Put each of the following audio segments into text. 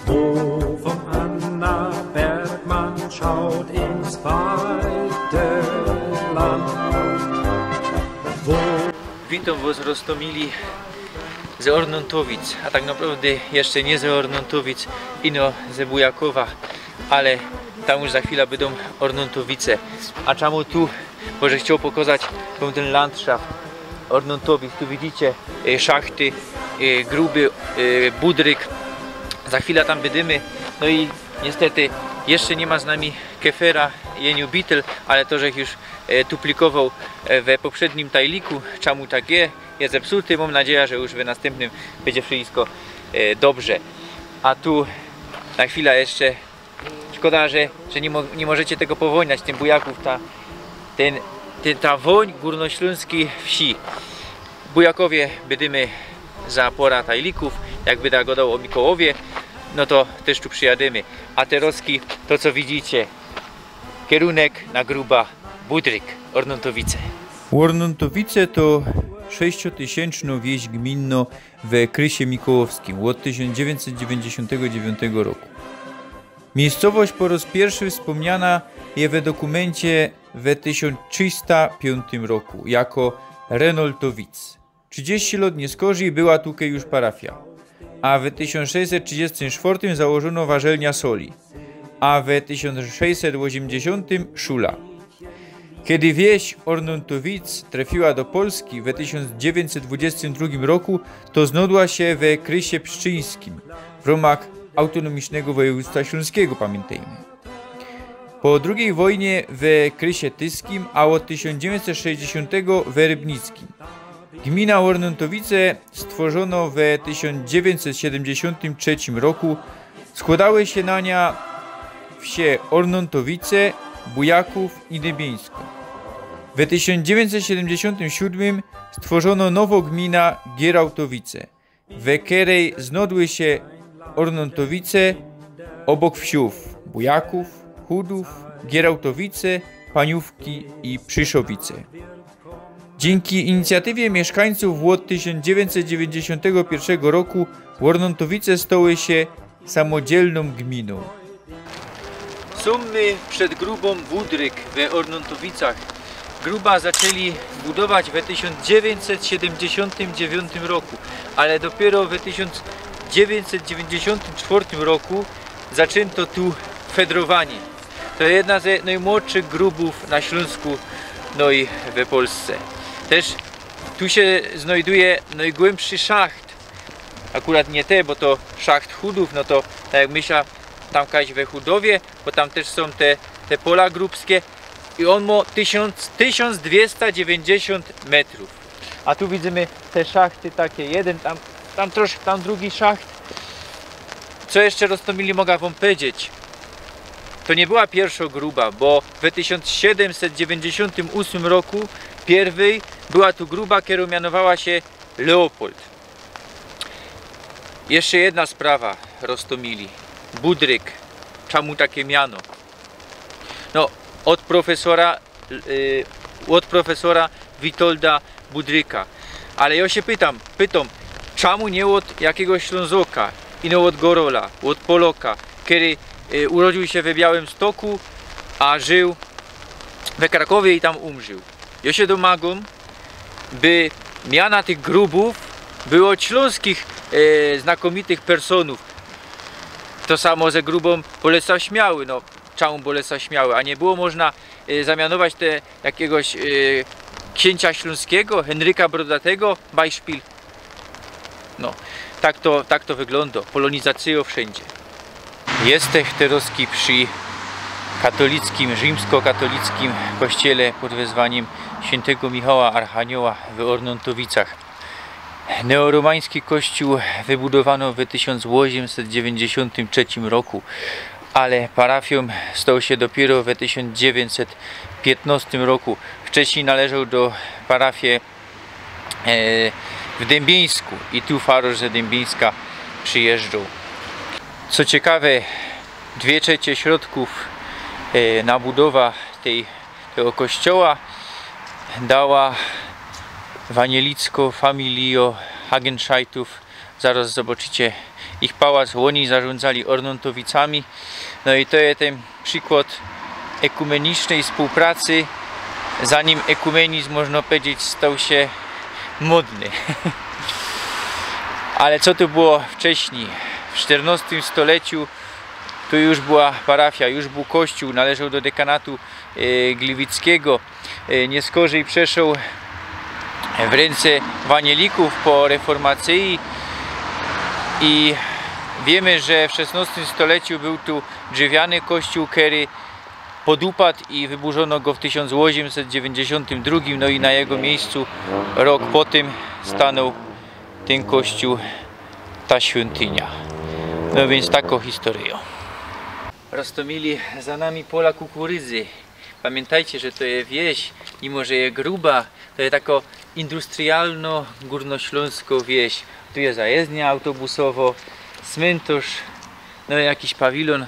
Wo vom Anna Bergmann schaut ins weite Land. Witam Was z Roztomili, z Ornontowic, a tak naprawdę jeszcze nie z Ornontowic, ino z Bujakowa, ale tam już za chwilę będą Ornontowice. A czemu tu? Może chciał pokazać ten landschaft Ornontowic. Tu widzicie szachty, gruby budryk. Za chwilę tam będziemy. No i niestety jeszcze nie ma z nami Kefera Jeniu Beetle, ale to, że już duplikował w poprzednim tajliku. Czemu tak jest zepsuty. Mam nadzieję, że już w następnym będzie wszystko dobrze. A tu na chwilę jeszcze szkoda, że nie możecie tego powojnać, tym bujaków, ta woń górnośląskiej wsi. Bujakowie będziemy za pora tajlików, jak będę gadał o Mikołowie, no to też tu przyjadymy. A teroski, to co widzicie, kierunek na gruba Budryk, Ornontowice. Ornontowice to 6-tysięczna wieś gminna w Krysie Mikołowskim od 1999 roku. Miejscowość po raz pierwszy wspomniana jest w dokumencie w 1305 roku jako Renoltowic. 30 lat nieskórzej była tutaj już parafia, a w 1634 założono warzelnia soli, a w 1680 szula. Kiedy wieś Ornontowic trafiła do Polski w 1922 roku, to znalazła się w Krysie Pszczyńskim w ramach autonomicznego województwa śląskiego, pamiętajmy. Po II wojnie w Krysie Tyskim, a od 1960 w Rybnickim. Gmina Ornontowice stworzono w 1973 roku. Składały się na nią wsie Ornontowice, Bujaków i Dębieńsko. W 1977 stworzono nową gminę Gierałtowice, w której znalazły się Ornontowice obok wsiów Bujaków, Chudów, Gierałtowice, Paniówki i Przyszowice. Dzięki inicjatywie mieszkańców od 1991 roku Ornontowice stały się samodzielną gminą. Są my przed grubą Budryk w Ornontowicach. Gruba zaczęli budować w 1979 roku, ale dopiero w 1994 roku zaczęto tu fedrowanie. To jedna z najmłodszych grubów na Śląsku, no i w Polsce. Też tu się znajduje najgłębszy szacht. Akurat nie te, bo to szacht Chudów, no to tak jak myślę, tam kaś we Chudowie, bo tam też są te pola grubskie i on ma 1290 metrów. A tu widzimy te szachty takie, jeden tam troszkę, tam drugi szacht. Co jeszcze Roztomili mogę wam powiedzieć? To nie była pierwsza gruba, bo w 1798 roku pierwej była tu gruba, która mianowała się Leopold. Jeszcze jedna sprawa, Roztomili. Budryk. Czemu takie miano? No, od profesora Witolda Budryka. Ale ja się pytam, czemu nie od jakiegoś Ślązoka, ino od Gorola, od Poloka, który urodził się w Białymstoku, a żył w Krakowie i tam umrzył. Ja się domagam, by miana tych grubów było od śląskich znakomitych personów. To samo ze grubą Bolesław Śmiały. No, czemu Bolesław Śmiały? A nie było można zamianować jakiegoś księcia śląskiego, Henryka Brodatego, Beispiel. No, tak to wygląda. Polonizacją wszędzie. Jestem teroski przy katolickim, rzymskokatolickim kościele pod wezwaniem świętego Michała Archanioła w Ornontowicach. Neoromański kościół wybudowano w 1893 roku, ale parafią stał się dopiero w 1915 roku. Wcześniej należał do parafii w Dębieńsku i tu farosz ze Dębieńska przyjeżdżał. Co ciekawe, 2/3 środków na budowę tego kościoła dała wanielicko familio Hagenscheitów zaraz zobaczycie ich pałac. Oni zarządzali Ornontowicami. No i to jest ten przykład ekumenicznej współpracy, zanim ekumenizm, można powiedzieć, stał się modny. Ale co to było wcześniej? W XIV stuleciu tu już była parafia, już był kościół, należał do dekanatu gliwickiego. Nieskorzej przeszł w ręce wanielików po reformacji i wiemy, że w XVI stuleciu był tu drzewiany kościół, który podupadł i wyburzono go w 1892, no i na jego miejscu rok po tym stanął ten kościół, ta świątynia. No więc taką historię. Roztomili za nami pola kukurydzy. Pamiętajcie, że to jest wieś, mimo że jest gruba, to jest taka industrialno-górnośląska wieś. Tu jest zajezdnia autobusowa, cmentarz, no i jakiś pawilon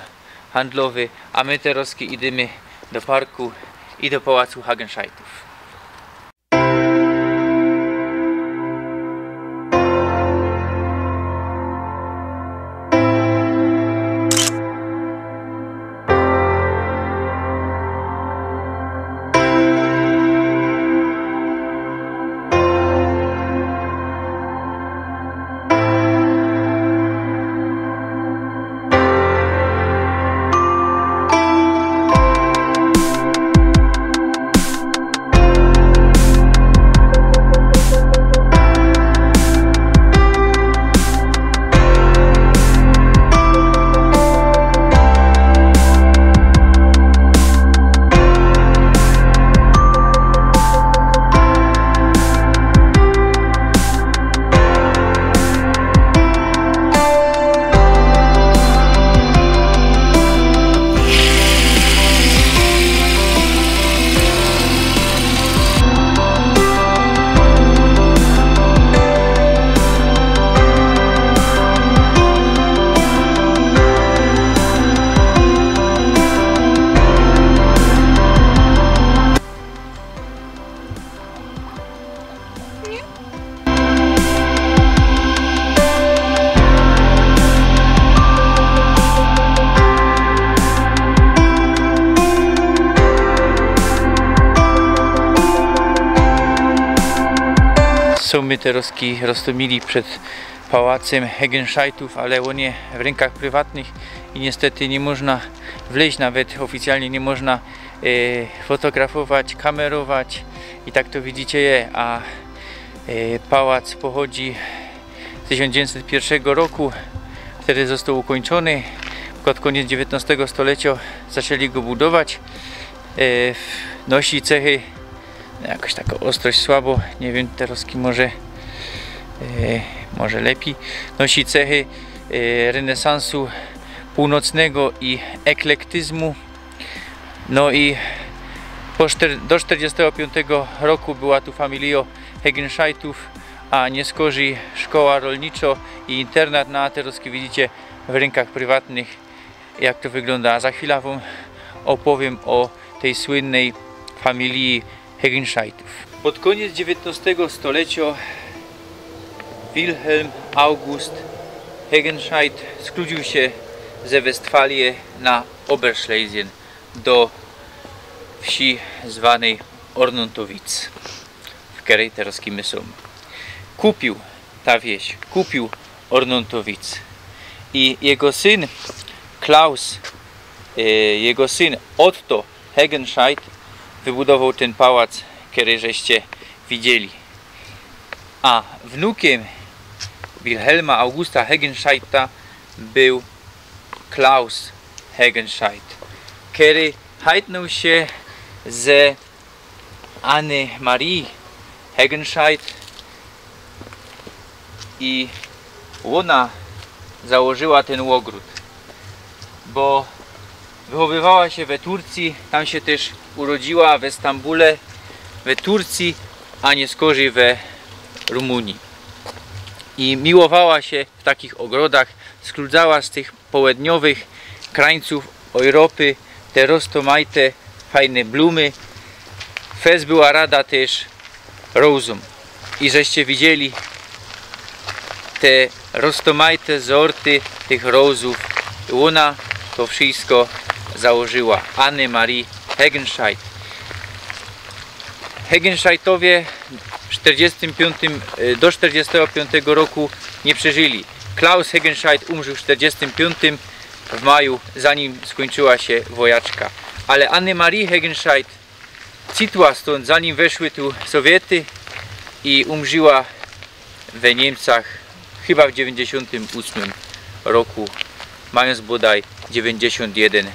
handlowy, a my teraz idziemy do parku i do pałacu Hagenscheidtów. Są my teraz roztomili przed pałacem Hagenscheidtów, ale on jest w rękach prywatnych i niestety nie można wleźć, nawet oficjalnie nie można fotografować, kamerować i tak to widzicie je, a pałac pochodzi z 1901 roku, wtedy został ukończony, pod koniec XIX stulecia zaczęli go budować, nosi cechy, jakoś taka ostrość słabo, nie wiem, teraz może lepiej, nosi cechy renesansu północnego i eklektyzmu. No i do 1945 roku była tu familia Hagenscheidtów, a nieskorzy szkoła rolnicza i internat, na teraz widzicie w rękach prywatnych, jak to wygląda. Za chwilę wam opowiem o tej słynnej familii Hagenscheidtów. Pod koniec XIX stulecia Wilhelm August Hagenscheidt skrócił się ze Westfalii na Oberschlesien do wsi zwanej Ornontowic, w której teraz my są. Kupił ta wieś, kupił Ornontowic i jego syn Klaus, jego syn Otto Hagenscheidt wybudował ten pałac, który żeście widzieli. A wnukiem Wilhelma Augusta Hagenscheidta był Klaus Hagenscheidt, który hajtnął się z Anny Marie Hagenscheidt i ona założyła ten ogród, bo wychowywała się we Turcji, tam się też urodziła w Stambule, we Turcji, a nie skorzy we Rumunii. I miłowała się w takich ogrodach, skludzała z tych południowych krańców Europy te roztomajte, fajne blumy. Fez była rada też rozum. I żeście widzieli te roztomajte sorty tych rozów. Ona to wszystko założyła. Anne-Marie Hegenscheidt. Hegenscheidtowie do 45 roku nie przeżyli. Klaus Hegenscheidt umrzył w 45 w maju, zanim skończyła się wojaczka. Ale Anne-Marie Hegenscheidt citła stąd, zanim weszły tu Sowiety, i umrzyła we Niemcach chyba w 98 roku, mając bodaj 91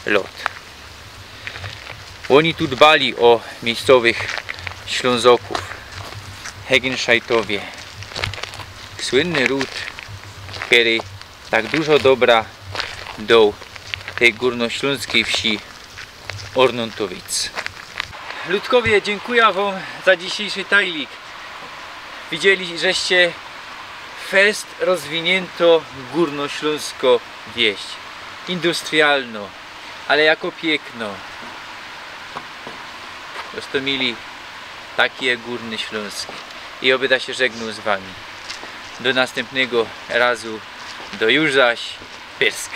lat. Oni tu dbali o miejscowych Ślązoków. Hegenscheidtowie. Słynny ród, który tak dużo dobra dał tej górnośląskiej wsi Ornontowic. Ludkowie, dziękuję wam za dzisiejszy tajlik. Widzieli, żeście fest rozwinięto górnośląsko wieś. Industrialno, ale jako piękno. Roztomili takie Górny Śląsk. I obyda się żegnał z wami. Do następnego razu. Do już zaś. Pyrsk.